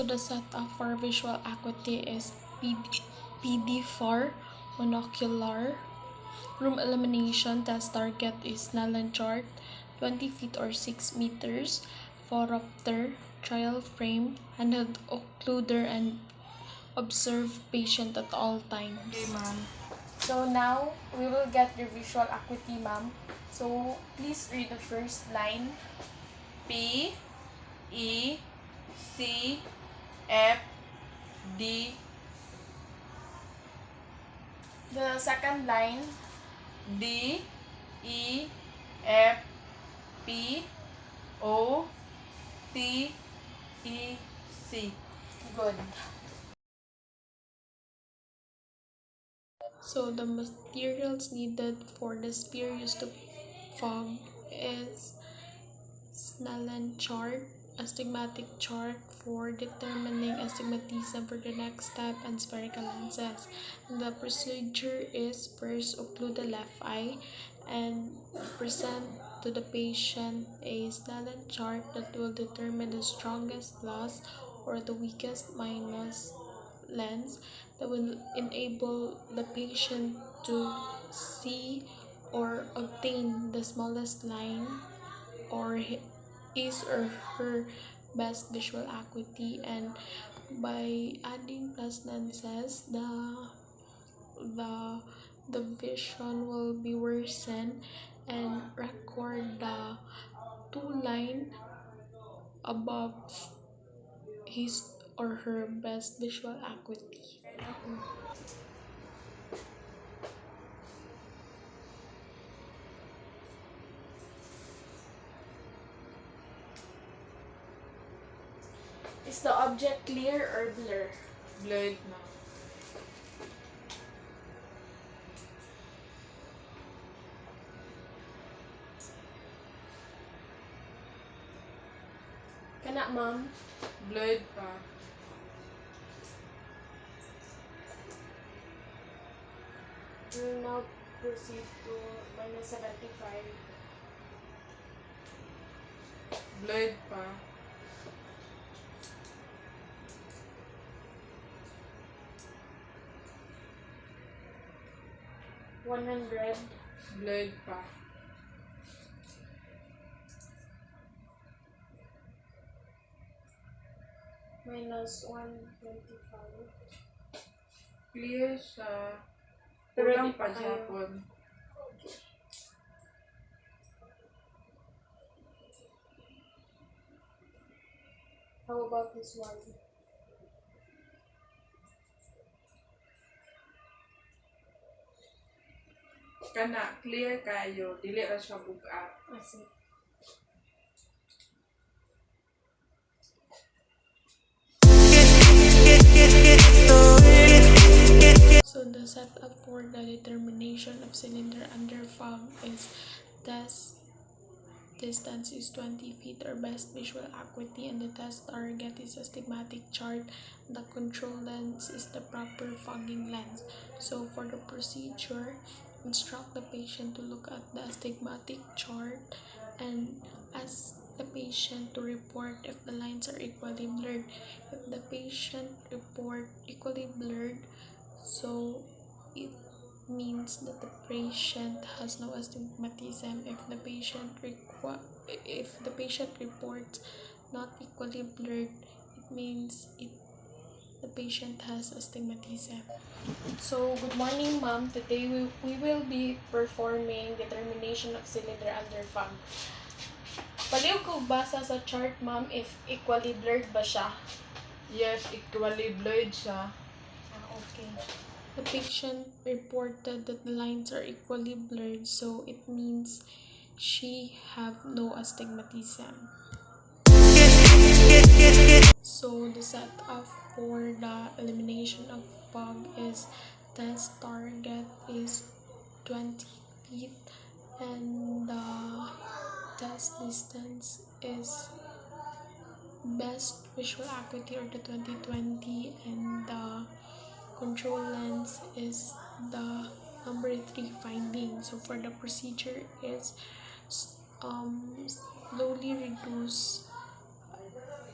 the setup for visual acuity is PD4 monocular. Room illumination test target is Snellen chart 20 feet or 6 meters. Phoropter, trial frame, handheld occluder, and observe patient at all times. Okay, ma'am. So now we will get your visual acuity, ma'am. So please read the first line. P, E, C, F, D. The second line. D, E, F, P, O, T, E, C. Good. So the materials needed for the sphere used to fog is Snellen chart, astigmatic chart for determining astigmatism for the next step, and spherical lenses. And the procedure is first occlude the left eye and present to the patient a Snellen chart that will determine the strongest plus or the weakest minus lens that will enable the patient to see or obtain the smallest line or his or her best visual acuity. And by adding plus lenses, the the vision will be worsened and record the two line above his or her best visual acuity. Is the object clear or blur? Blurred, ma'am. Kana, ma'am? Blurred pa. We will now proceed to -75. Blurred pa. -100. Blurred pa. -125. Clear siya. Pero Kulang di pa pa kayo. Japon. How about this one? Kana, clear kayo. Dili ra siya bugat. Asi. So the setup for the determination of cylinder under fog is test distance is 20 feet or best visual acuity, and the test target is astigmatic chart. The control lens is the proper fogging lens. So for the procedure, instruct the patient to look at the astigmatic chart and ask the patient to report if the lines are equally blurred. If the patient report equally blurred, so it means that the patient has no astigmatism. If the patient reports not equally blurred, it means the patient has astigmatism. So good morning, ma'am. Today we will be performing determination of cylinder under fog. Paliw ko basa sa chart, ma'am, if equally blurred ba siya? Yes, equally blurred siya. Okay. The patient reported that the lines are equally blurred, so it means she have no astigmatism. So the setup for the elimination of fog is test target is 20 feet and the test distance is best visual acuity or the 20/20, and the control lens is the number 3 finding. So for the procedure is slowly reduce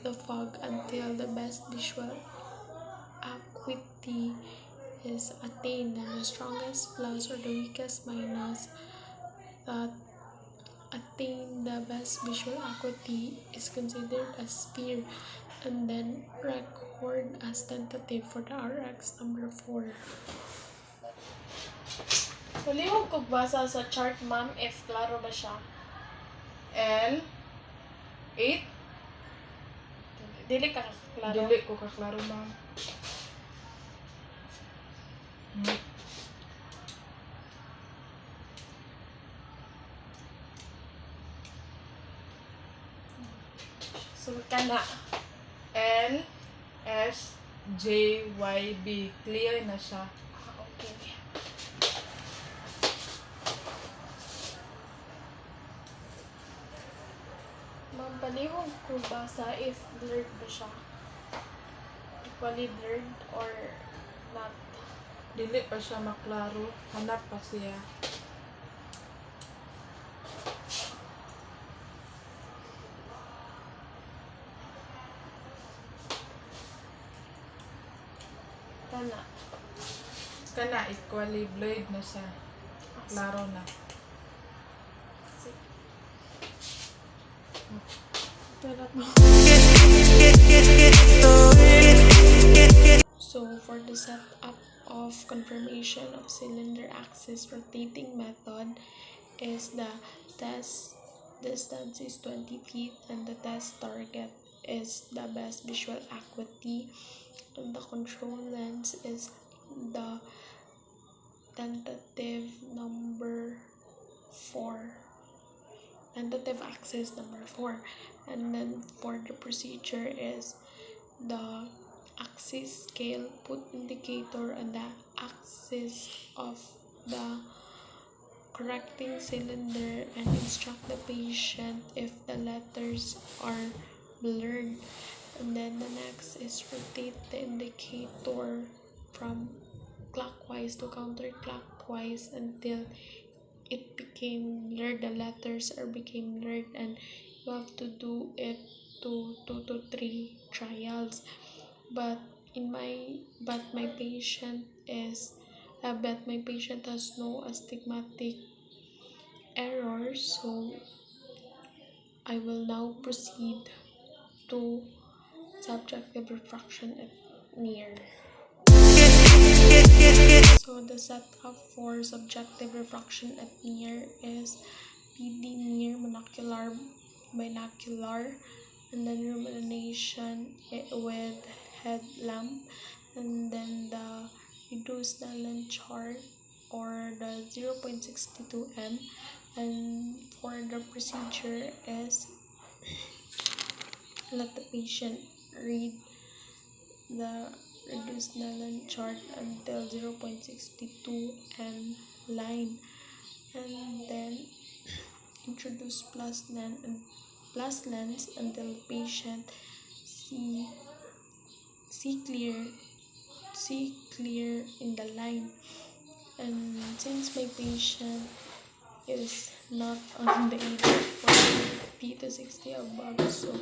the fog until the best visual acuity is attained, and the strongest plus or the weakest minus that attain the best visual acuity is considered a sphere and then record as tentative for the RX number 4. Palihog ko basa sa chart, ma'am, if klaro ba siya? L 8 Dili ka klaro. dili ko kaklaro ma'am. So, kana. L S J Y B clear na siya. Okay. Ma'am, palihog ko basa if blurred ba siya? Equally blurred or not? Dili pa siya maklaro, hanap pa siya. Kana. Kana equally blurred na siya. Klaro na. So, for the setup of confirmation of cylinder axis rotating method is the test distance is 20 feet and the test target is the best visual acuity, and the control lens is the tentative number 4. Tentative axis number 4, and then for the procedure is the axis scale, put indicator on the axis of the correcting cylinder and instruct the patient if the letters are blurred, and then the next is rotate the indicator from clockwise to counterclockwise until it became blurred, the letters are became blurred, and you have to do it to 2 to 3 trials. But my patient has no astigmatic error, so I will now proceed to subjective refraction at near. So the setup for subjective refraction at near is PD near binocular, and then illumination with headlamp, and then the reduced Snellen chart or the 0.62 m, and for the procedure is let the patient read the reduced Snellen chart until 0.62 m line, and then introduce plus lens until the patient see clear in the line. And since my patient is not on the age of 40 to 60 above, so